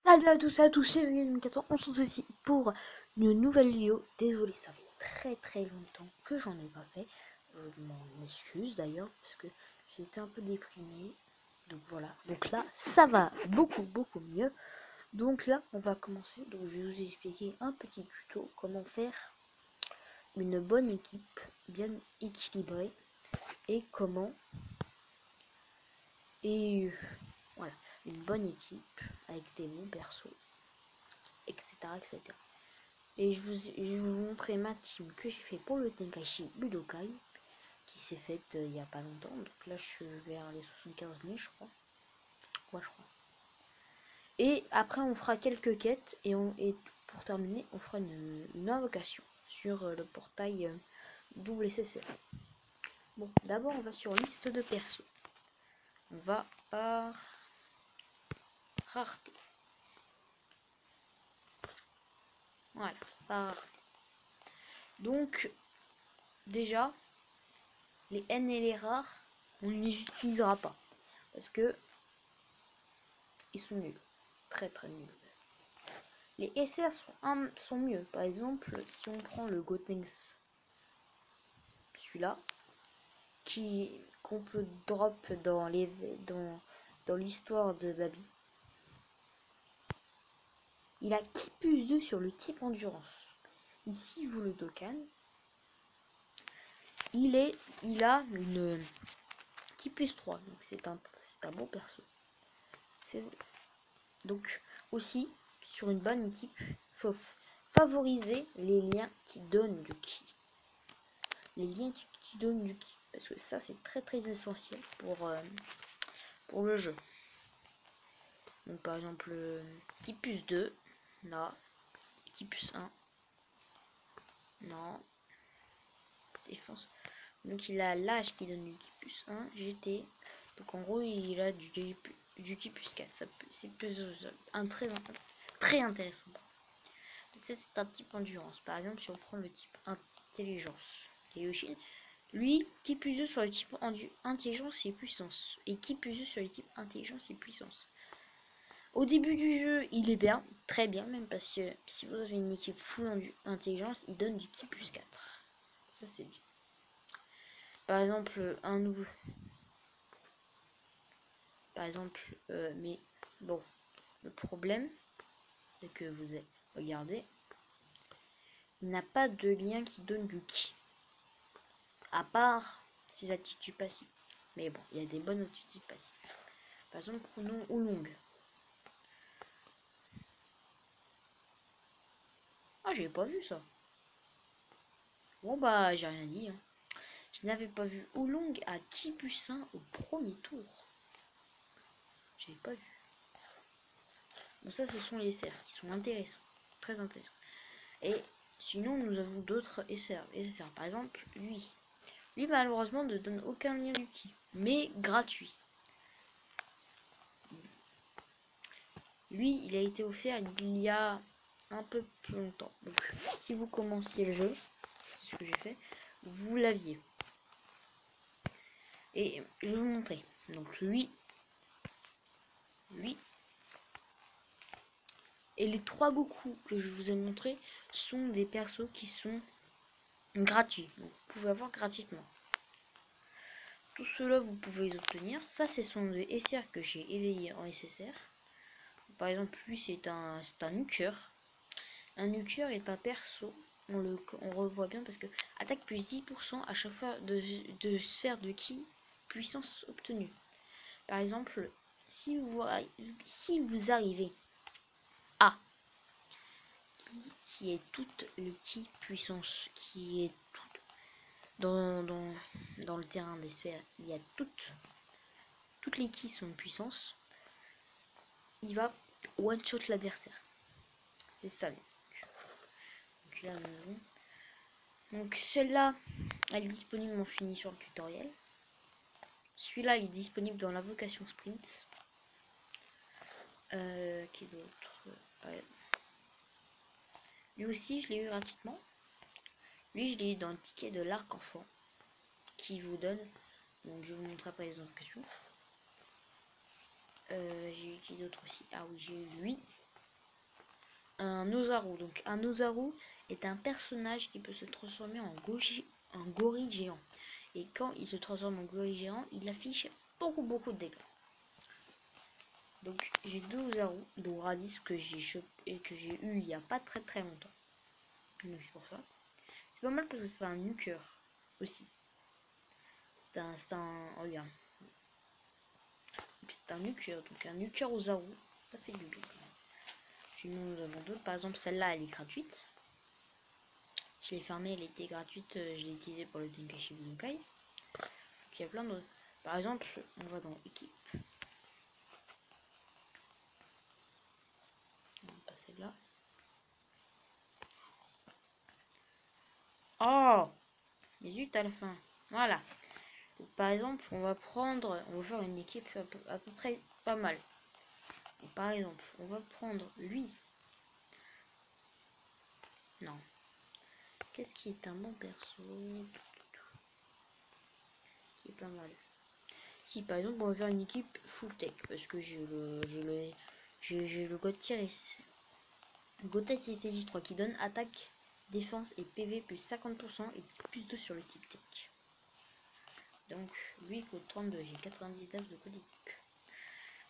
Salut à tous et à tous, c'est Megan14, on se retrouve ici pour une nouvelle vidéo. Désolé, ça fait très longtemps que j'en ai pas fait. Je m'en excuse d'ailleurs parce que j'étais un peu déprimé. Donc voilà, donc là ça va beaucoup mieux. Donc là on va commencer. Donc je vais vous expliquer un petit tuto comment faire une bonne équipe bien équilibrée et comment voilà, une bonne équipe avec des bons persos, etc. Et je vais vous montrer ma team que j'ai fait pour le Tenkaichi Budokai, qui s'est faite il y a pas longtemps. Donc là je suis vers les 75 000 je crois. Ouais, je crois. Et après on fera quelques quêtes et pour terminer on fera une invocation sur le portail WCC. Bon, d'abord on va sur liste de persos. On va par rareté. Voilà, par rareté. Donc déjà les N et les rares on ne les utilisera pas parce que ils sont nuls, très nuls. Les SR sont mieux. Par exemple, si on prend le Gotenks, celui-là, qu'on peut drop dans l'histoire de Babi, il a qui plus 2 sur le type endurance. Ici, vous le Dokkan, il a une qui plus 3, donc c'est un bon perso. Donc aussi, sur une bonne équipe, il faut favoriser les liens qui donnent du ki. Les liens qui donnent du ki. Parce que ça, c'est très essentiel pour le jeu. Donc par exemple, ki plus 2, là. Ki plus 1. Non. Défense. Donc il a l'âge qui donne du ki plus 1, GT. Donc en gros, il a du ki plus 4. C'est plus très intéressant. Donc ça, c'est un type endurance. Par exemple, si on prend le type intelligence, Yoshin, lui, qui plus 2 sur le type intelligence et puissance. Et qui plus 2 sur le type intelligence et puissance. Au début du jeu, il est bien, très bien même, parce que si vous avez une équipe full intelligence, il donne du ki plus 4. Ça, c'est bien. Par exemple, un nouveau. Par exemple, mais bon, le problème, c'est que vous avez regardé, il n'a pas de lien qui donne du ki. À part ses attitudes passives. Mais bon, il y a des bonnes attitudes passives. Par exemple, prenons Oolong. Ah, j'ai pas vu ça. Bon bah, j'ai rien dit. Hein. Je n'avais pas vu Oolong à ki plus 1 au premier tour. J'avais pas vu. Bon, ça, ce sont les SR qui sont intéressants. Très intéressants. Et sinon, nous avons d'autres SR. Par exemple, lui. Lui, malheureusement, ne donne aucun lien du ki. Mais gratuit. Lui, il a été offert il y a un peu plus longtemps. Donc, si vous commenciez le jeu, c'est ce que j'ai fait, vous l'aviez. Et je vais vous montrer. Donc, lui. Et les 3 Goku que je vous ai montré sont des persos qui sont gratuits. Donc, vous pouvez avoir gratuitement. Tout cela, vous pouvez les obtenir. Ça, ce sont des SR que j'ai éveillés en SSR. Par exemple, lui, c'est un nuker. Un nuker est un perso. On revoit bien parce que attaque plus 10% à chaque fois de sphère de ki puissance obtenue. Par exemple, si vous arrivez à qui est toute les ki puissance, qui est toute dans le terrain des sphères, il y a toutes les ki sont puissance, il va one shot l'adversaire. C'est ça. Donc là, donc celle-là, elle est disponible en fini sur le tutoriel. Celui-là, il est disponible dans l'invocation sprint. Qui d'autre? Lui aussi, je l'ai eu gratuitement. Lui, je l'ai eu dans le ticket de l'arc enfant. Qui vous donne. Donc, je vous montre après les invocations. J'ai eu qui d'autre aussi? Ah oui, j'ai eu lui. un Ozaru. Donc un Ozaru est un personnage qui peut se transformer en gorille géant. Et quand il se transforme en gorille géant, il affiche beaucoup de dégâts. Donc j'ai deux Ozaru, dont Radis que j'ai chopé et que j'ai eu il y a pas très longtemps. Donc c'est pour ça. C'est pas mal parce que c'est un nuker aussi. C'est un regarde. C'est un nuker, donc un nuker Ozaru, ça fait du bien. Sinon nous avons d'autres, par exemple celle-là elle est gratuite. Je l'ai fermée, elle était gratuite, je l'ai utilisée pour le Tenkaichi Budokai. Donc il y a plein d'autres. Par exemple, on va dans équipe. On va passer là. Oh, mais zut à la fin. Voilà. Donc, par exemple, on va faire une équipe à peu près pas mal. Donc, par exemple, on va prendre lui. Non. Qu'est-ce qui est un bon perso? Qui est pas mal. Si par exemple on va faire une équipe full tech parce que j'ai le Gotier STJ3 qui donne attaque, défense et PV plus 50% et plus 2 sur le type tech. Donc lui il coûte 32, j'ai 99 de code d'équipe.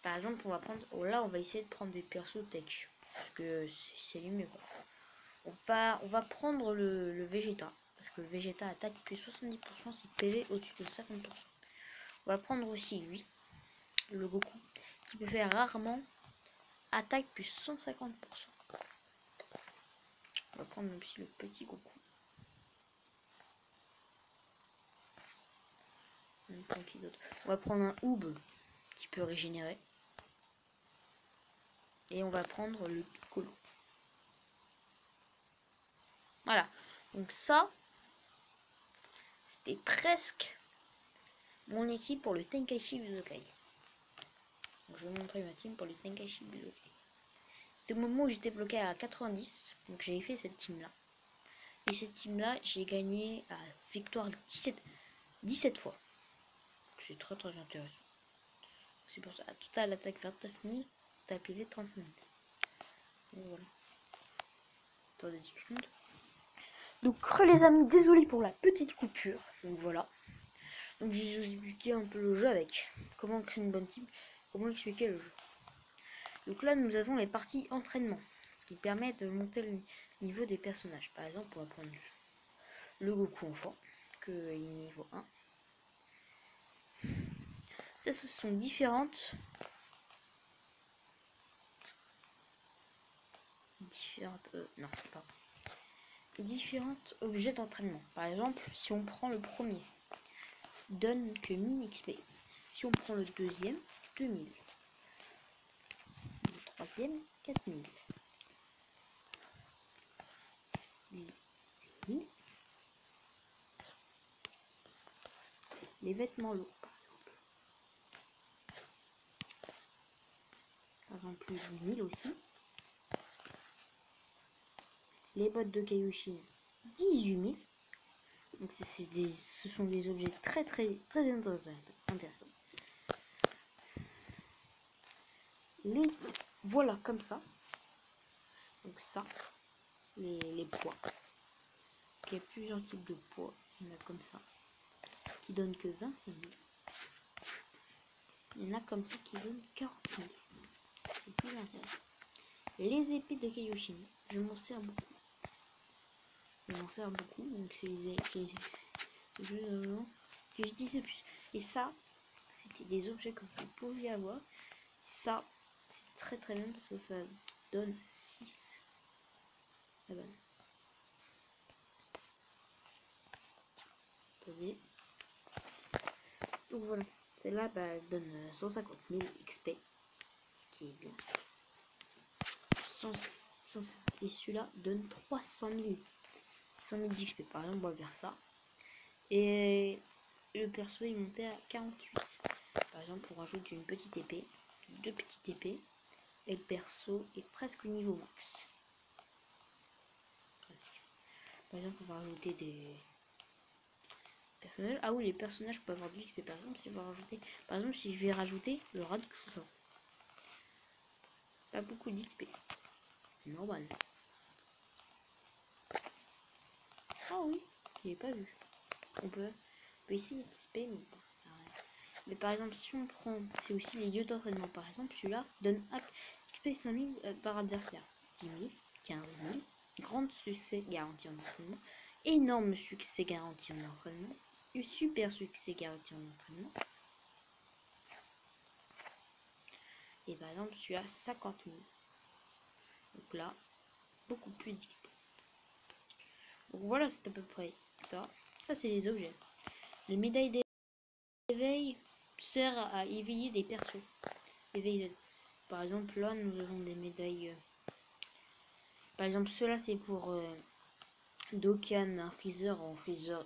Par exemple on va prendre, là on va essayer de prendre des persos tech parce que c'est lui mieux quoi. On va prendre le Vegeta parce que le Vegeta attaque plus 70% si PV au-dessus de 50%. On va prendre aussi lui, le Goku, qui peut faire rarement attaque plus 150%. On va prendre aussi le petit Goku. On va prendre un Oob qui peut régénérer. Et on va prendre le Piccolo. Voilà. Donc ça, c'était presque mon équipe pour le Tenkaichi Budokai. Donc, je vais montrer ma team pour le Tenkaichi Budokai. C'était au moment où j'étais bloqué à 90. Donc j'avais fait cette team là. Et cette team là, j'ai gagné à victoire 17 fois. C'est très intéressant. C'est pour ça. À total attaque 29 000, t'as PV 35 000. Donc voilà. Attendez 10 secondes. Donc les amis, désolé pour la petite coupure. Donc voilà. Donc je vais vous expliquer un peu le jeu avec. Comment créer une bonne team. Comment expliquer le jeu. Donc là nous avons les parties entraînement. Ce qui permet de monter le niveau des personnages. Par exemple on va prendre le Goku enfant. Que est niveau 1. Ça ce sont différentes non pas différentes objets d'entraînement. Par exemple, si on prend le premier, donne que 1000 XP. Si on prend le deuxième, 2000. Le troisième, 4000. 1000. Les vêtements lourds, par exemple. Par exemple, 10 000 aussi. Les bottes de Kaioshin, 18 000. Donc ce sont des objets très intéressants. Voilà comme ça. Donc ça, les poids. Il y a plusieurs types de poids. Il y en a comme ça qui donnent que 25 000. Il y en a comme ça qui donnent 40 000. C'est plus intéressant. Les épées de Kaioshin, je m'en sers beaucoup. Donc c'est les jeux que je disais plus. Et ça, c'était des objets que vous pouviez avoir. Ça, c'est très bien parce que ça donne 6. Ah ben. Attendez. Donc voilà. Celle-là donne 150 000 XP. Ce qui est bien. Et celui-là donne 300 000. 100 000 d'XP. Par exemple, on va faire ça. Et le perso est monté à 48. Par exemple, on rajoute une petite épée, 2 petites épées, et le perso est presque au niveau max. Par exemple, on va rajouter des personnages. Ah oui, les personnages peuvent avoir du XP. Par exemple, si je vais rajouter, si je vais rajouter le Radix ou ça, pas beaucoup d'XP. C'est normal. Ah oui, je l'ai pas vu. On peut essayer de spam, mais bon, ça sert à rien. Mais par exemple, si on prend, c'est aussi les lieux d'entraînement. Par exemple, celui-là donne XP 5000 par adversaire. 10 000, 15 000. Grand succès garanti en entraînement. Énorme succès garanti en entraînement. Super succès garanti en entraînement. Et par exemple, celui-là, 50 000. Donc là, beaucoup plus d'XP. Donc voilà, c'est à peu près ça. Ça, c'est les objets. Les médailles d'éveil servent à éveiller des persos. Par exemple, là, nous avons des médailles. Par exemple, cela c'est pour Dokkan, un Freezer en Freezer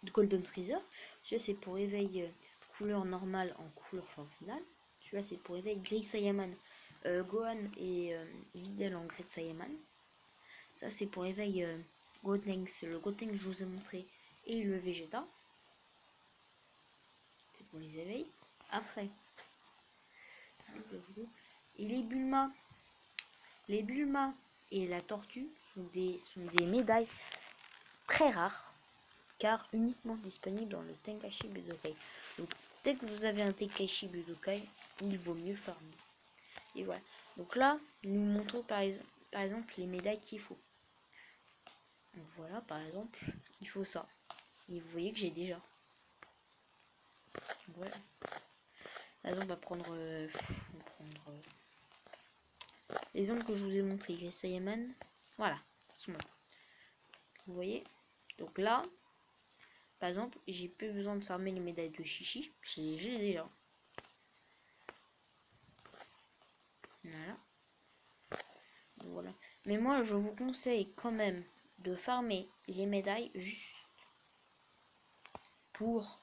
Golden Freezer. Celui-là c'est pour éveil couleur normale en couleur forme finale. Celui-là c'est pour éveil Gris Saiyaman, Gohan et Videl en Great Saiyaman. Ça c'est pour éveil Gotenks, c'est le Gotenks que je vous ai montré, et le Vegeta. C'est pour les éveils. Après, et les Bulma et la Tortue sont des médailles très rares, car uniquement disponibles dans le Tenkaichi Budokai. Donc dès que vous avez un Tenkaichi Budokai, il vaut mieux farmer. Et voilà. Donc là, nous montrons par exemple les médailles qu'il faut. Donc voilà, par exemple, il faut ça. Et vous voyez que j'ai déjà. Voilà. Là, on va prendre l'exemple que je vous ai montré, Gris Saiyaman. Voilà. Vous voyez. Donc là, par exemple, j'ai plus besoin de farmer les médailles de Chichi. J'ai déjà. Voilà. Voilà. Mais moi, je vous conseille quand même de farmer les médailles juste pour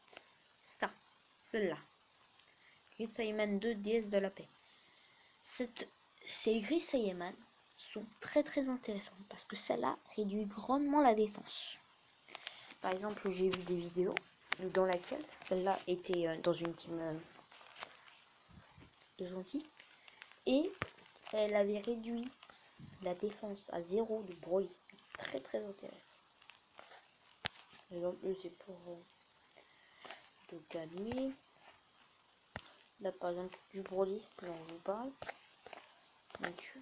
ça. Celle-là. Grid Saiyaman 2 déesse de la paix. Ces Grid Saiyaman sont très intéressantes parce que celle-là réduit grandement la défense. Par exemple, j'ai vu des vidéos dans laquelle celle-là était dans une team de gentils et elle avait réduit la défense à 0 de Broly. Très intéressant. Par exemple, c'est pour Dokkan. Là, par exemple, du Broly dont je vous parle. Donc,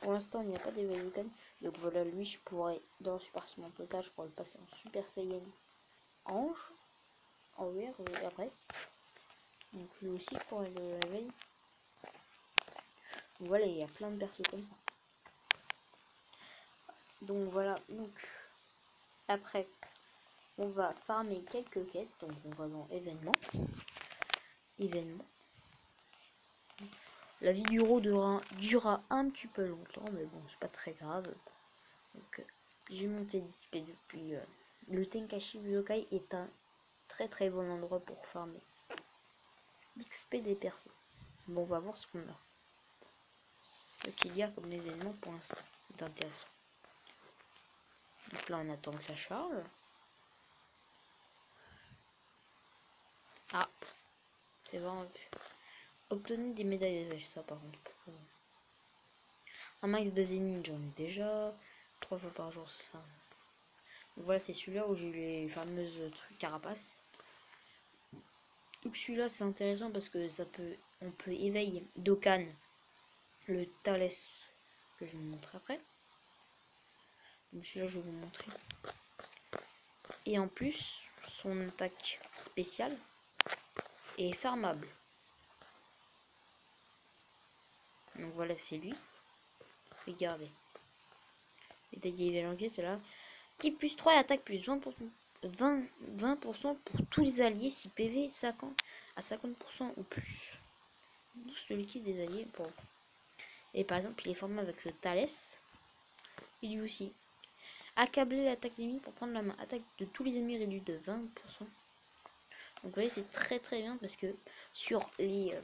pour l'instant, il n'y a pas d'éveil Dokkan. Donc voilà, lui, je pourrais, dans le Super Saiyan Total, je pourrais le passer en Super Saiyan Ange. En VR, après. Donc lui aussi, je pourrais le réveiller. Voilà, il y a plein de persos comme ça. Donc voilà, donc après on va farmer quelques quêtes, donc on va dans événements. La vidéo durera un petit peu longtemps, mais bon, c'est pas très grave. Donc j'ai monté d'XP depuis le Tenkaichi Budokai est un très bon endroit pour farmer l'XP des persos. Bon, on va voir ce qu'on a. Ce qu'il y a comme événement pour l'instant c'est intéressant. Donc là on attend que ça charge. Ah, c'est vraiment obtenir des médailles d'éveil, ça par contre pas très bien. Un max de zénith j'en ai déjà 3 fois par jour, c'est ça. Donc voilà, c'est celui-là où j'ai eu les fameuses trucs carapaces. Donc celui-là c'est intéressant parce que on peut éveiller Dokkan, le Thalès que je vais vous montrer après. Donc celui-là je vais vous montrer. Et en plus son attaque spéciale est farmable. Donc voilà, c'est lui. Regardez. Médaille janvier, c'est là. Qui plus 3 et attaque plus 20%. 20% pour tous les alliés si PV 50 à 50% ou plus. Booste le liquide des alliés. Bon. Et par exemple, il est formé avec ce Thalès. Il lui aussi. Accabler l'attaque ennemie pour prendre la main. Attaque de tous les ennemis réduite de 20%. Donc vous voyez, c'est très bien parce que sur les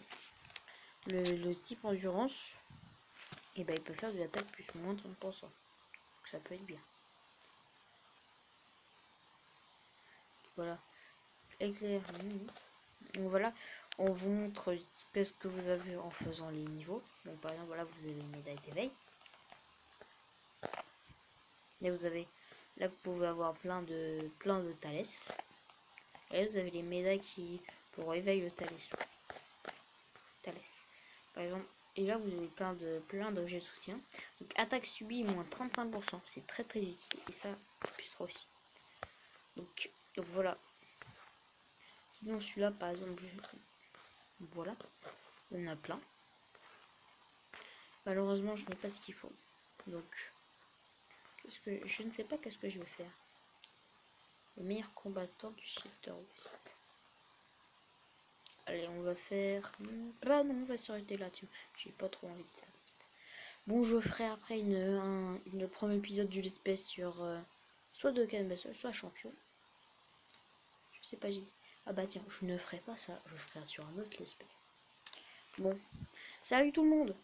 le type endurance, et ben il peut faire de l'attaque plus ou moins 30%. Donc ça peut être bien. Voilà. Éclair. Donc voilà, on vous montre ce que vous avez en faisant les niveaux. Donc par exemple, voilà, vous avez une médaille d'éveil. Là vous avez, là vous pouvez avoir plein de Thalès. Et là vous avez les médailles qui pour éveiller le Thalès. Par exemple, et là vous avez plein d'objets de soutien. Donc attaque subie moins 35%, c'est très utile. Et ça, plus 3 aussi. Donc voilà. Sinon celui-là par exemple, voilà, on a plein. Malheureusement je n'ai pas ce qu'il faut. Donc je ne sais pas qu'est-ce que je vais faire. Le meilleur combattant du Shifter West. Allez, on va faire... Ah non, on va s'arrêter là-dessus. J'ai pas trop envie de ça. Bon, je ferai après une premier épisode du Let's Play sur soit de Canvas, soit champion. Je sais pas, j'ai dit. Ah bah tiens, je ne ferai pas ça. Je ferai sur un autre Let's Play. Bon, salut tout le monde!